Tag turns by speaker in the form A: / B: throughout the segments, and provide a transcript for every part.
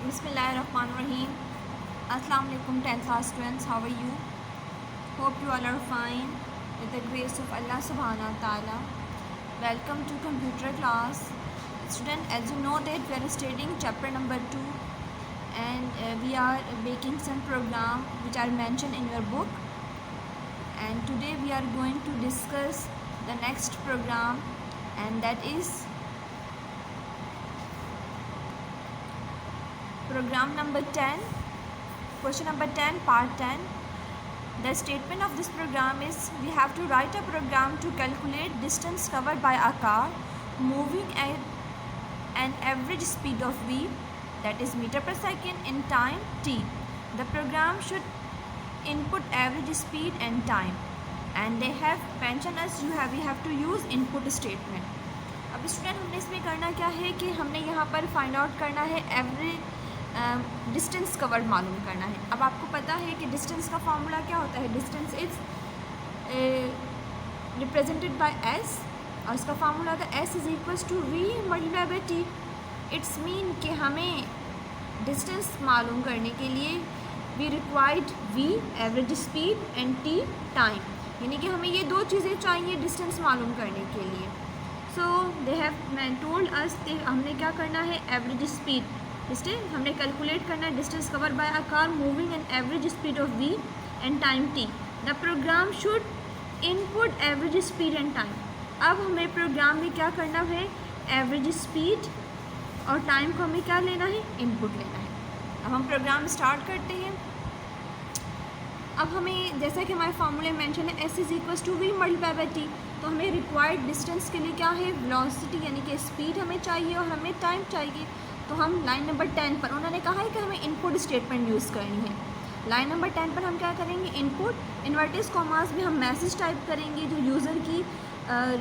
A: Bismillahirrahmanirrahim. Assalamu alaikum 10th class students. How are you? Hope you all are fine with the grace of Allah subhanahu wa ta'ala. Welcome to computer class. Student, as you know that we are studying chapter number 2 and we are making some program which are mentioned in your book, and today we are going to discuss the next program, and that is program number 10, question number 10, part 10. The statement of this program is we have to write a program to calculate distance covered by a car moving at an average speed of v, that is meter per second, in time t. The program should input average speed and time, and they have mentioned us we have to use input statement. अब student हमने इसमें करना क्या है कि हमने यहाँ पर फाइंड आउट करना है एवरेज डिस्टेंस कवर्ड मालूम करना है. अब आपको पता है कि डिस्टेंस का फार्मूला क्या होता है. Distance is represented by S, और इसका फार्मूला होता है S is equals to V multiply by T. It's mean कि हमें डिस्टेंस मालूम करने के लिए we required V average speed and T time, यानी कि हमें ये दो चीज़ें चाहिए डिस्टेंस मालूम करने के लिए. सो दे हैव टोल्ड अस हमने क्या करना है, एवरेज स्पीड डिस्टेंस हमने कैलकुलेट करना है. Distance cover by a car moving an average speed of V and time T. The program should input average speed and time. अब हमें प्रोग्राम में क्या करना है, एवरेज स्पीड और टाइम को हमें क्या लेना है, इनपुट लेना है. अब हम प्रोग्राम स्टार्ट करते हैं. अब हमें जैसा कि हमारे फार्मूले मेंशन है S is equals to V multiply by T, तो हमें रिक्वायर्ड डिस्टेंस के लिए क्या है, वेलोसिटी यानी कि स्पीड हमें चाहिए और हमें टाइम चाहिए. तो हम लाइन नंबर 10 पर उन्होंने कहा है कि हमें इनपुट स्टेटमेंट यूज़ करनी है. लाइन नंबर 10 पर हम क्या करेंगे, इनपुट इन्वर्टेड कॉमास में हम मैसेज टाइप करेंगे जो यूज़र की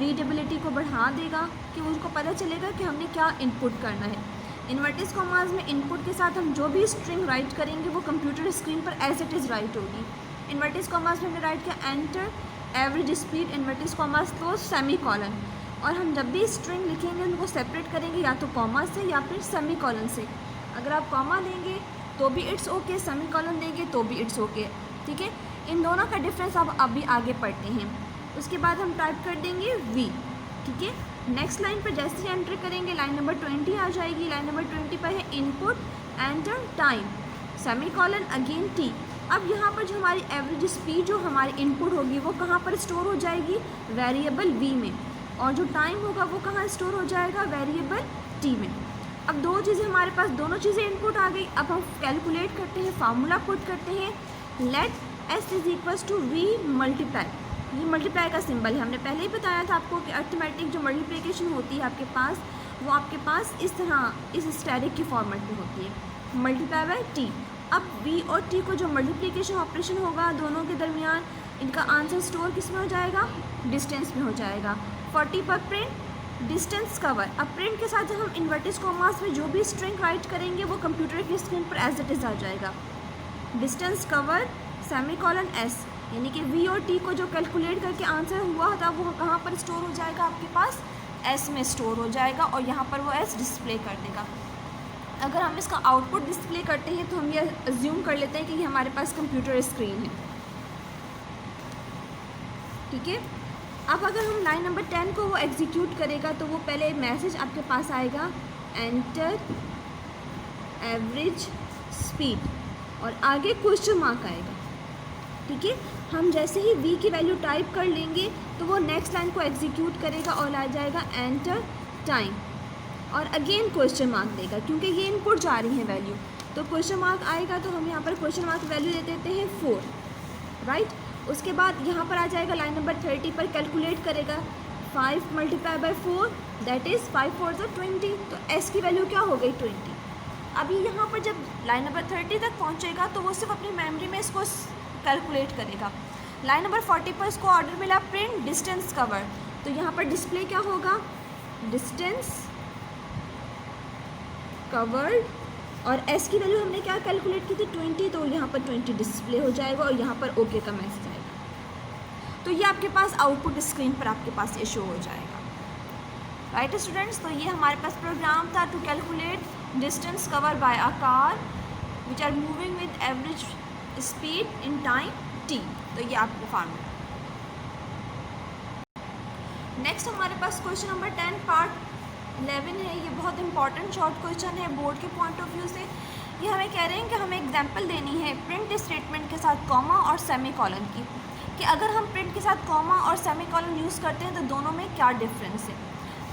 A: रीडेबिलिटी को बढ़ा देगा, कि उसको पता चलेगा कि हमने क्या इनपुट करना है. इन्वर्टेड कॉमास में इनपुट के साथ हम जो भी स्ट्रिंग राइट करेंगे वो कंप्यूटर स्क्रीन पर एज इट इज़ राइट होगी. इन्वर्टेड कॉमास में हमने राइट किया enter average speed inverted commas close semi colon, और हम जब भी स्ट्रिंग लिखेंगे उनको सेपरेट करेंगे या तो कॉमा से या फिर सेमी कॉलन से. अगर आप कॉमा लेंगे तो भी इट्स ओके, सेमी कॉलन देंगे तो भी इट्स ओके. ठीक है, इन दोनों का डिफरेंस आप अभी आगे पढ़ते हैं. उसके बाद हम टाइप कर देंगे वी. ठीक है, नेक्स्ट लाइन पर जैसे ही एंटर करेंगे लाइन नंबर 20 आ जाएगी. लाइन नंबर 20 पर है input enter time semi colon again T. अब यहाँ पर जो हमारी एवरेज स्पीड जो हमारी इनपुट होगी वो कहाँ पर स्टोर हो जाएगी, वेरिएबल वी में, और जो टाइम होगा वो कहाँ स्टोर हो जाएगा, वेरिएबल टी में. अब दो चीज़ें हमारे पास, दोनों चीज़ें इनपुट आ गई. अब हम कैलकुलेट करते हैं, फार्मूला पुट करते हैं. Let S is equals to V multiply. ये मल्टीप्लाई का सिंबल है, हमने पहले ही बताया था आपको कि अर्थमेटिक जो मल्टीप्लिकेशन होती है आपके पास, वो आपके पास इस तरह इस स्टैटिक की फॉर्मेट में होती है, मल्टीप्लाई बाय टी. अब वी और टी को जो मल्टीप्लिकेशन ऑपरेशन होगा दोनों के दरमियान, इनका आंसर स्टोर किस में हो जाएगा, डिस्टेंस में हो जाएगा. 40 पर प्रिंट डिस्टेंस कवर. अब प्रिंट के साथ जब हम इन्वर्टेड कॉमास में जो भी स्ट्रिंग राइट करेंगे वो कंप्यूटर की स्क्रीन पर एज इट इज़ आ जाएगा. Distance cover semi colon S, यानी कि वी और टी को जो कैलकुलेट करके आंसर हुआ था वो कहाँ पर स्टोर हो जाएगा, आपके पास एस में स्टोर हो जाएगा, और यहाँ पर वो एस डिस्प्ले कर देगा. अगर हम इसका आउटपुट डिस्प्ले करते हैं तो हम ये अज्यूम कर लेते हैं कि ये हमारे पास कंप्यूटर स्क्रीन है. ठीक है, अब अगर हम लाइन नंबर 10 को वो एग्जीक्यूट करेगा तो वो पहले मैसेज आपके पास आएगा एंटर एवरेज स्पीड, और आगे क्वेश्चन मार्क आएगा. ठीक है, हम जैसे ही v की वैल्यू टाइप कर लेंगे तो वो नेक्स्ट लाइन को एग्जीक्यूट करेगा और आ जाएगा एंटर टाइम, और अगेन क्वेश्चन मार्क देगा क्योंकि ये इनपुट जा रही है वैल्यू. तो क्वेश्चन मार्क आएगा तो हम यहाँ पर क्वेश्चन मार्क वैल्यू दे देते हैं 4, राइट. उसके बाद यहाँ पर आ जाएगा लाइन नंबर 30 पर कैलकुलेट करेगा 5 मल्टीप्लाई बाई 4 दैट इज़ 5 4 = 20. तो एस की वैल्यू क्या हो गई, 20. अभी यहाँ पर जब लाइन नंबर 30 तक पहुँचेगा तो वो सिर्फ अपनी मेमोरी में इसको कैलकुलेट करेगा. लाइन नंबर 40 पर इसको ऑर्डर मिला प्रिंट डिस्टेंस कवर, तो यहाँ पर डिस्प्ले क्या होगा, डिस्टेंस कवर्ड, और एस की वैल्यू हमने क्या कैलकुलेट की थी, 20, तो यहाँ पर 20 डिस्प्ले हो जाएगा और यहाँ पर ओके का मैसेज आएगा. तो ये आपके पास आउटपुट स्क्रीन पर आपके पास ये शो हो जाएगा. राइट स्टूडेंट्स, तो ये हमारे पास प्रोग्राम था to calculate distance cover by a car which are moving with average speed in time t। तो ये आपको फार्मूला। नेक्स्ट हमारे पास क्वेश्चन नंबर 10 पार्ट 11 है। ये बहुत इंपॉर्टेंट शॉर्ट क्वेश्चन है बोर्ड के पॉइंट ऑफ व्यू से। ये हमें कह रहे हैं कि हमें एग्जांपल देनी है प्रिंट स्टेटमेंट के साथ कॉमा और सेमी कॉलन की, कि अगर हम प्रिंट के साथ कॉमा और सेमी कॉलन यूज़ करते हैं तो दोनों में क्या डिफरेंस है।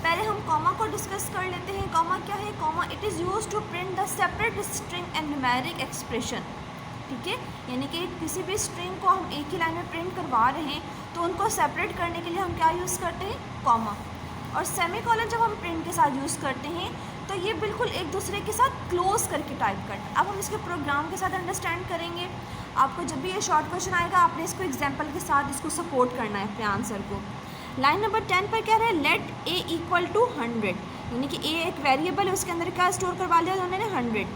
A: पहले हम कॉमा को डिस्कस कर लेते हैं। कॉमा क्या है? Comma it is use to print the separate string and numeric expression. ठीक है, यानी कि किसी भी स्ट्रिंग को हम एक ही लाइन में प्रिंट करवा रहे हैं तो उनको सेपरेट करने के लिए हम क्या यूज़ करते हैं? कॉमा। और सेमी कॉलन जब हम प्रिंट के साथ यूज़ करते हैं तो ये बिल्कुल एक दूसरे के साथ क्लोज करके टाइप करते हैं। अब हम इसके प्रोग्राम के साथ अंडरस्टैंड करेंगे। आपको जब भी ये शॉर्ट क्वेश्चन आएगा आपने इसको एग्जाम्पल के साथ इसको सपोर्ट करना है अपने आंसर को। लाइन नंबर 10 पर क्या है? लेट ए इक्वल टू 100, यानी कि ए एक वेरिएबल है, उसके अंदर क्या स्टोर करवा दिया उन्होंने? 100।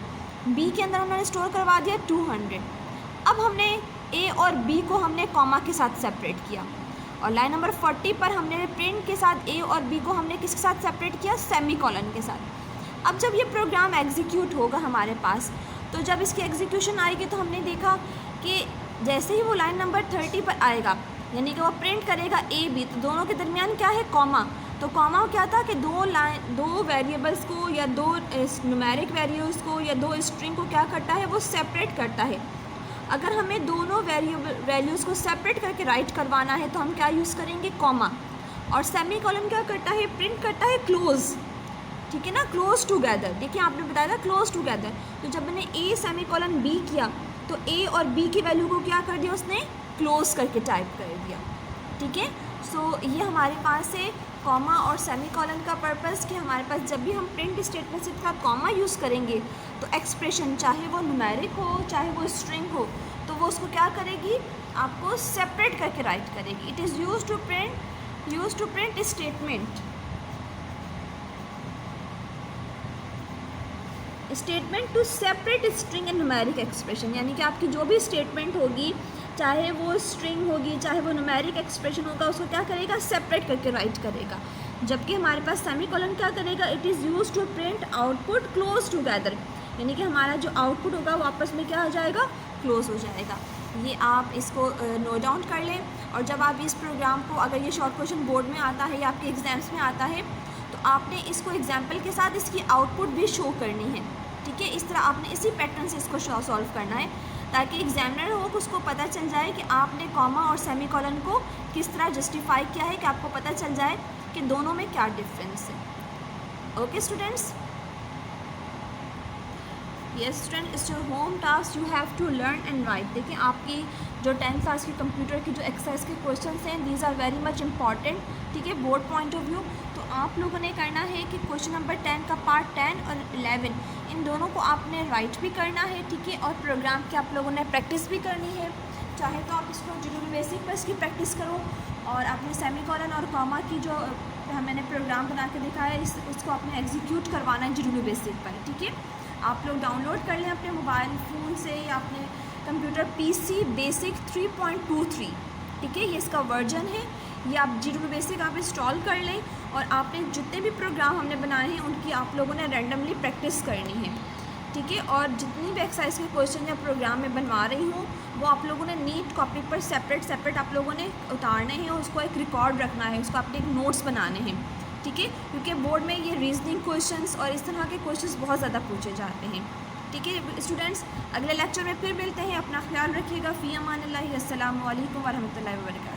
A: बी के अंदर उन्होंने स्टोर करवा दिया 200। अब हमने ए और बी को हमने कॉमा के साथ सेपरेट किया। और लाइन नंबर 40 पर हमने प्रिंट के साथ ए और बी को हमने किसके साथ सेपरेट किया? सेमी कॉलन के साथ। अब जब ये प्रोग्राम एग्जीक्यूट होगा हमारे पास, तो जब इसकी एग्जीक्यूशन आएगी तो हमने देखा कि जैसे ही वो लाइन नंबर 30 पर आएगा, यानी कि वो प्रिंट करेगा ए बी, तो दोनों के दरमियान क्या है? कॉमा। तो कॉमा क्या था कि दो वेरिएबल्स को या दो न्यूमेरिक वैल्यूज़ को या दो स्ट्रिंग को क्या करता है? वो सेपरेट करता है। अगर हमें दोनों वैल्यूज़ को सेपरेट करके राइट करवाना है तो हम क्या यूज़ करेंगे? कॉमा। और सेमी कॉलन क्या करता है? प्रिंट करता है क्लोज। ठीक है ना, क्लोज टुगेदर। देखिए आपने बताया था क्लोज टुगेदर। तो जब मैंने ए सेमी कॉलन बी किया तो ए और बी की वैल्यू को क्या कर दिया? उसने क्लोज करके टाइप कर दिया। ठीक है, सो ये हमारे पास है कॉमा और सेमी कॉलन का पर्पस, कि हमारे पास जब भी हम प्रिंट स्टेटमेंट के साथ कॉमा यूज़ करेंगे तो एक्सप्रेशन चाहे वो न्यूमेरिक हो चाहे वो स्ट्रिंग हो तो वो उसको क्या करेगी? आपको सेपरेट करके राइट करेगी। It is use to print statement to separate string and numeric expression, यानी कि आपकी जो भी स्टेटमेंट होगी, चाहे वो स्ट्रिंग होगी चाहे वो न्यूमेरिक एक्सप्रेशन होगा, उसको क्या करेगा? सेपरेट करके राइट करेगा। जबकि हमारे पास सेमी कॉलन क्या करेगा? It is use to print output close together, यानी कि हमारा जो आउटपुट होगा वो आपस में क्या हो जाएगा? क्लोज हो जाएगा। ये आप इसको नोट डाउन कर लें। और जब आप इस प्रोग्राम को, अगर ये शॉर्ट क्वेश्चन बोर्ड में आता है या आपके एग्जाम्स में आता है, तो आपने इसको एग्जाम्पल के साथ इसकी आउटपुट भी शो करनी है। ठीक है, इस तरह आपने इसी पैटर्न से इसको सॉल्व करना है ताकि एग्जामिनर हो को उसको पता चल जाए कि आपने कॉमा और सेमी कॉलन को किस तरह जस्टिफाई किया है, कि आपको पता चल जाए कि दोनों में क्या डिफरेंस है। Okay students, yes student, it's your home task, you have to learn and write. देखिए आपकी जो 10th क्लास की कंप्यूटर की जो एक्सरसाइज के क्वेश्चंस हैं, these are very much important. ठीक है, बोर्ड पॉइंट ऑफ व्यू। तो आप लोगों ने करना है कि क्वेश्चन नंबर 10 का पार्ट 10 और 11 इन दोनों को आपने राइट भी करना है। ठीक है, और प्रोग्राम की आप लोगों ने प्रैक्टिस भी करनी है। चाहे तो आप इसको जरूर बेसिक पर इसकी प्रैक्टिस करो, और आपने सेमी कॉलन और कॉमा की जो मैंने प्रोग्राम बना के दिखाया है इसको आपने एग्जीक्यूट करवाना है जरूर बेसिक पर। ठीक है, आप लोग डाउनलोड कर लें अपने मोबाइल फ़ोन से या अपने कंप्यूटर पीसी बेसिक 3.23। ठीक है, ये इसका वर्जन है। ये आप जीरो बेसिक आप इंस्टॉल कर लें, और आपने जितने भी प्रोग्राम हमने बनाए हैं उनकी आप लोगों ने रैंडमली प्रैक्टिस करनी है। ठीक है, और जितनी भी एक्सरसाइज के क्वेश्चन या प्रोग्राम में बनवा रही हूँ वो आप लोगों ने नीट कॉपी पर सेपरेट आप लोगों ने उतारने हैं, उसको एक रिकॉर्ड रखना है, उसको आपने एक नोट्स बनाने हैं। ठीक है, क्योंकि बोर्ड में ये रीजनिंग क्वेश्चंस और इस तरह के क्वेश्चंस बहुत ज़्यादा पूछे जाते हैं। ठीक है स्टूडेंट्स, अगले लेक्चर में फिर मिलते हैं। अपना ख्याल रखिएगा। फ़ी अमान अल्लाह, अस्सलामु अलैकुम व रहमतुल्लाहि व बरकातहू।